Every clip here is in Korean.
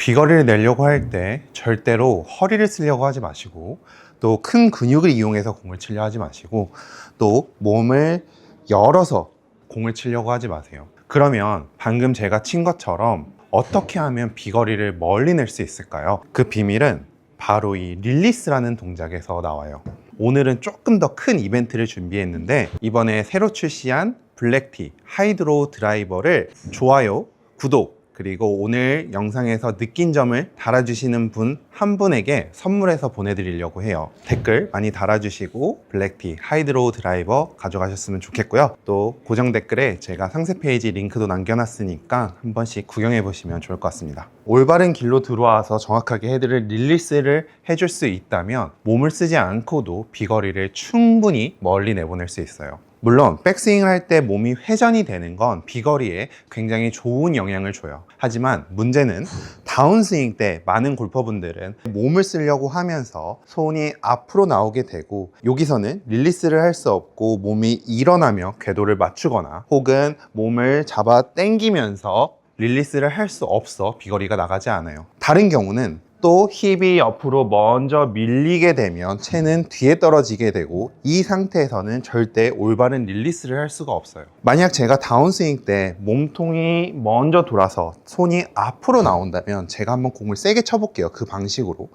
비거리를 내려고 할 때 절대로 허리를 쓰려고 하지 마시고, 또 큰 근육을 이용해서 공을 치려 하지 마시고, 또 몸을 열어서 공을 치려고 하지 마세요. 그러면 방금 제가 친 것처럼 어떻게 하면 비거리를 멀리 낼 수 있을까요? 그 비밀은 바로 이 릴리스라는 동작에서 나와요. 오늘은 조금 더 큰 이벤트를 준비했는데, 이번에 새로 출시한 블랙티 하이드로우 드라이버를 좋아요, 구독, 그리고 오늘 영상에서 느낀 점을 달아주시는 분 한 분에게 선물해서 보내드리려고 해요. 댓글 많이 달아주시고 블랙티 하이드로우 드라이버 가져가셨으면 좋겠고요. 또 고정 댓글에 제가 상세 페이지 링크도 남겨놨으니까 한 번씩 구경해 보시면 좋을 것 같습니다. 올바른 길로 들어와서 정확하게 헤드를 릴리스를 해줄 수 있다면 몸을 쓰지 않고도 비거리를 충분히 멀리 내보낼 수 있어요. 물론 백스윙을 할 때 몸이 회전이 되는 건 비거리에 굉장히 좋은 영향을 줘요. 하지만 문제는 다운스윙 때 많은 골퍼분들은 몸을 쓰려고 하면서 손이 앞으로 나오게 되고, 여기서는 릴리스를 할 수 없고 몸이 일어나며 궤도를 맞추거나 혹은 몸을 잡아 당기면서 릴리스를 할 수 없어 비거리가 나가지 않아요. 다른 경우는 또 힙이 옆으로 먼저 밀리게 되면 채는 뒤에 떨어지게 되고, 이 상태에서는 절대 올바른 릴리스를 할 수가 없어요. 만약 제가 다운스윙 때 몸통이 먼저 돌아서 손이 앞으로 나온다면 제가 한번 공을 세게 쳐볼게요. 그 방식으로.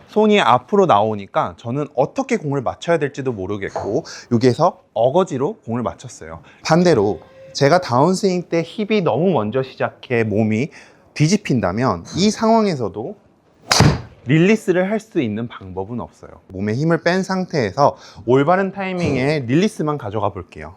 손이 앞으로 나오니까 저는 어떻게 공을 맞춰야 될지도 모르겠고, 여기에서 어거지로 공을 맞췄어요. 반대로 제가 다운스윙 때 힙이 너무 먼저 시작해 몸이 뒤집힌다면 이 상황에서도 릴리스를 할 수 있는 방법은 없어요. 몸에 힘을 뺀 상태에서 올바른 타이밍에 릴리스만 가져가 볼게요.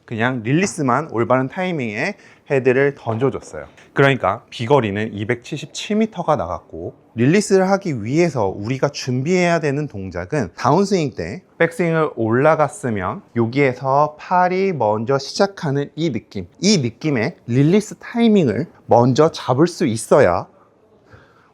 그냥 릴리스만 올바른 타이밍에 헤드를 던져줬어요. 그러니까 비거리는 277m가 나갔고, 릴리스를 하기 위해서 우리가 준비해야 되는 동작은 다운스윙 때 백스윙을 올라갔으면 여기에서 팔이 먼저 시작하는 이 느낌, 이 느낌의 릴리스 타이밍을 먼저 잡을 수 있어야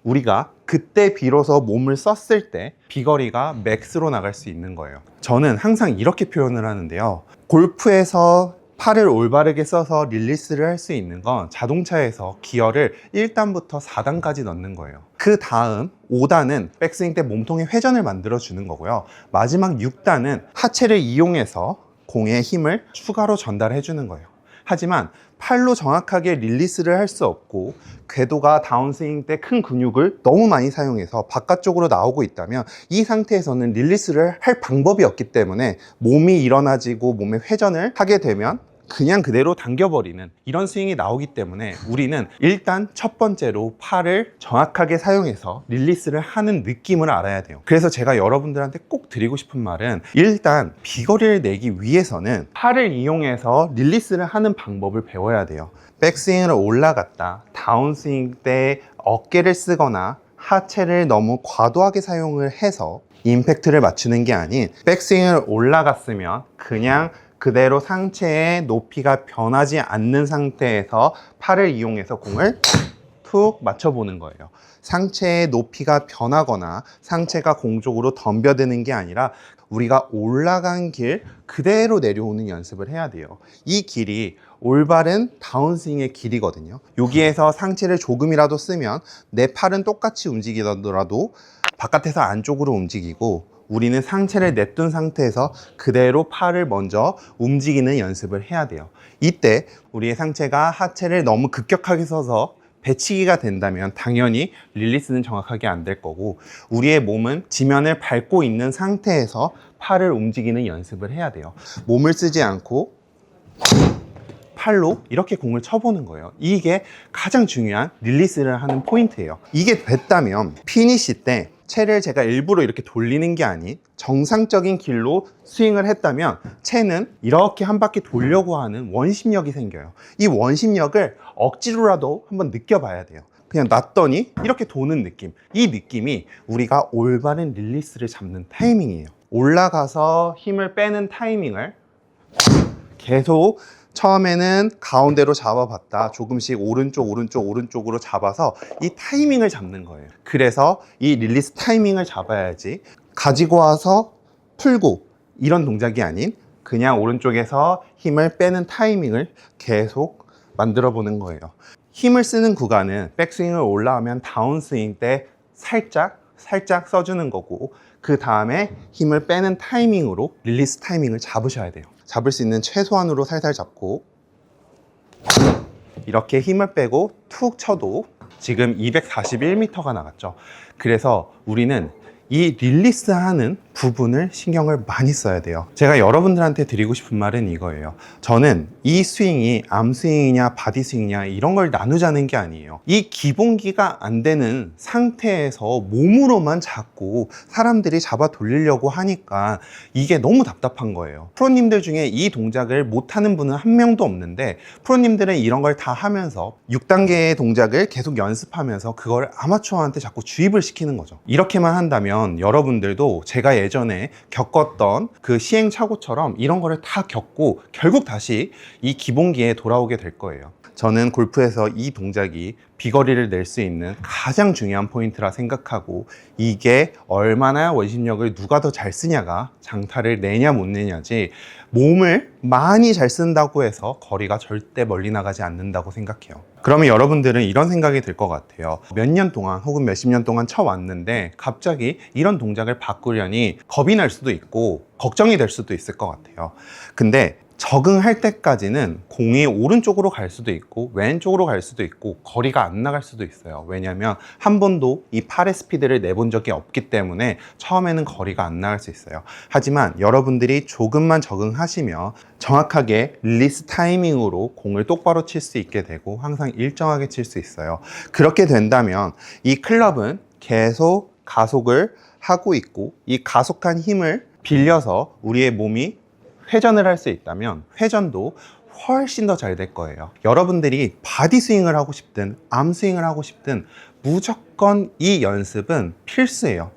우리가 그때 비로소 몸을 썼을 때 비거리가 맥스로 나갈 수 있는 거예요. 저는 항상 이렇게 표현을 하는데요. 골프에서 팔을 올바르게 써서 릴리스를 할 수 있는 건 자동차에서 기어를 1단부터 4단까지 넣는 거예요. 그 다음 5단은 백스윙 때 몸통의 회전을 만들어 주는 거고요. 마지막 6단은 하체를 이용해서 공의 힘을 추가로 전달해 주는 거예요. 하지만 팔로 정확하게 릴리스를 할 수 없고, 궤도가 다운스윙 때 큰 근육을 너무 많이 사용해서 바깥쪽으로 나오고 있다면 이 상태에서는 릴리스를 할 방법이 없기 때문에 몸이 일어나지고 몸의 회전을 하게 되면 그냥 그대로 당겨버리는 이런 스윙이 나오기 때문에 우리는 일단 첫 번째로 팔을 정확하게 사용해서 릴리스를 하는 느낌을 알아야 돼요. 그래서 제가 여러분들한테 꼭 드리고 싶은 말은, 일단 비거리를 내기 위해서는 팔을 이용해서 릴리스를 하는 방법을 배워야 돼요. 백스윙을 올라갔다, 다운스윙 때 어깨를 쓰거나 하체를 너무 과도하게 사용을 해서 임팩트를 맞추는 게 아닌, 백스윙을 올라갔으면 그냥 그대로 상체의 높이가 변하지 않는 상태에서 팔을 이용해서 공을 툭 맞춰보는 거예요. 상체의 높이가 변하거나 상체가 공 쪽으로 덤벼드는 게 아니라 우리가 올라간 길 그대로 내려오는 연습을 해야 돼요. 이 길이 올바른 다운스윙의 길이거든요. 여기에서 상체를 조금이라도 쓰면 내 팔은 똑같이 움직이더라도 바깥에서 안쪽으로 움직이고, 우리는 상체를 내둔 상태에서 그대로 팔을 먼저 움직이는 연습을 해야 돼요. 이때 우리의 상체가 하체를 너무 급격하게 써서 배치기가 된다면 당연히 릴리스는 정확하게 안 될 거고, 우리의 몸은 지면을 밟고 있는 상태에서 팔을 움직이는 연습을 해야 돼요. 몸을 쓰지 않고 팔로 이렇게 공을 쳐보는 거예요. 이게 가장 중요한 릴리스를 하는 포인트예요. 이게 됐다면 피니시 때 채를 제가 일부러 이렇게 돌리는 게 아닌 정상적인 길로 스윙을 했다면 채는 이렇게 한 바퀴 돌려고 하는 원심력이 생겨요. 이 원심력을 억지로라도 한번 느껴봐야 돼요. 그냥 놨더니 이렇게 도는 느낌, 이 느낌이 우리가 올바른 릴리스를 잡는 타이밍이에요. 올라가서 힘을 빼는 타이밍을 계속 처음에는 가운데로 잡아봤다 조금씩 오른쪽으로 잡아서 이 타이밍을 잡는 거예요. 그래서 이 릴리스 타이밍을 잡아야지 가지고 와서 풀고 이런 동작이 아닌, 그냥 오른쪽에서 힘을 빼는 타이밍을 계속 만들어 보는 거예요. 힘을 쓰는 구간은 백스윙을 올라오면 다운스윙 때 살짝 써주는 거고, 그 다음에 힘을 빼는 타이밍으로 릴리스 타이밍을 잡으셔야 돼요. 잡을 수 있는 최소한으로 살살 잡고 이렇게 힘을 빼고 툭 쳐도 지금 241m가 나갔죠. 그래서 우리는 이 릴리스 하는 부분을 신경을 많이 써야 돼요. 제가 여러분들한테 드리고 싶은 말은 이거예요. 저는 이 스윙이 암 스윙이냐 바디 스윙이냐 이런 걸 나누자는 게 아니에요. 이 기본기가 안 되는 상태에서 몸으로만 잡고 사람들이 잡아 돌리려고 하니까 이게 너무 답답한 거예요. 프로님들 중에 이 동작을 못하는 분은 한 명도 없는데, 프로님들은 이런 걸 다 하면서 6단계의 동작을 계속 연습하면서 그걸 아마추어한테 자꾸 주입을 시키는 거죠. 이렇게만 한다면 여러분들도 제가 예전에 겪었던 그 시행착오처럼 이런 거를 다 겪고 결국 다시 이 기본기에 돌아오게 될 거예요. 저는 골프에서 이 동작이 비거리를 낼 수 있는 가장 중요한 포인트라 생각하고, 이게 얼마나 원심력을 누가 더 잘 쓰냐가 장타를 내냐 못 내냐지, 몸을 많이 잘 쓴다고 해서 거리가 절대 멀리 나가지 않는다고 생각해요. 그러면 여러분들은 이런 생각이 들 것 같아요. 몇 년 동안 혹은 몇십 년 동안 쳐왔는데 갑자기 이런 동작을 바꾸려니 겁이 날 수도 있고 걱정이 될 수도 있을 것 같아요. 근데 적응할 때까지는 공이 오른쪽으로 갈 수도 있고 왼쪽으로 갈 수도 있고 거리가 안 나갈 수도 있어요. 왜냐하면 한 번도 이 팔의 스피드를 내본 적이 없기 때문에 처음에는 거리가 안 나갈 수 있어요. 하지만 여러분들이 조금만 적응하시면 정확하게 릴리스 타이밍으로 공을 똑바로 칠 수 있게 되고 항상 일정하게 칠 수 있어요. 그렇게 된다면 이 클럽은 계속 가속을 하고 있고, 이 가속한 힘을 빌려서 우리의 몸이 회전을 할 수 있다면 회전도 훨씬 더 잘 될 거예요. 여러분들이 바디 스윙을 하고 싶든 암 스윙을 하고 싶든 무조건 이 연습은 필수예요.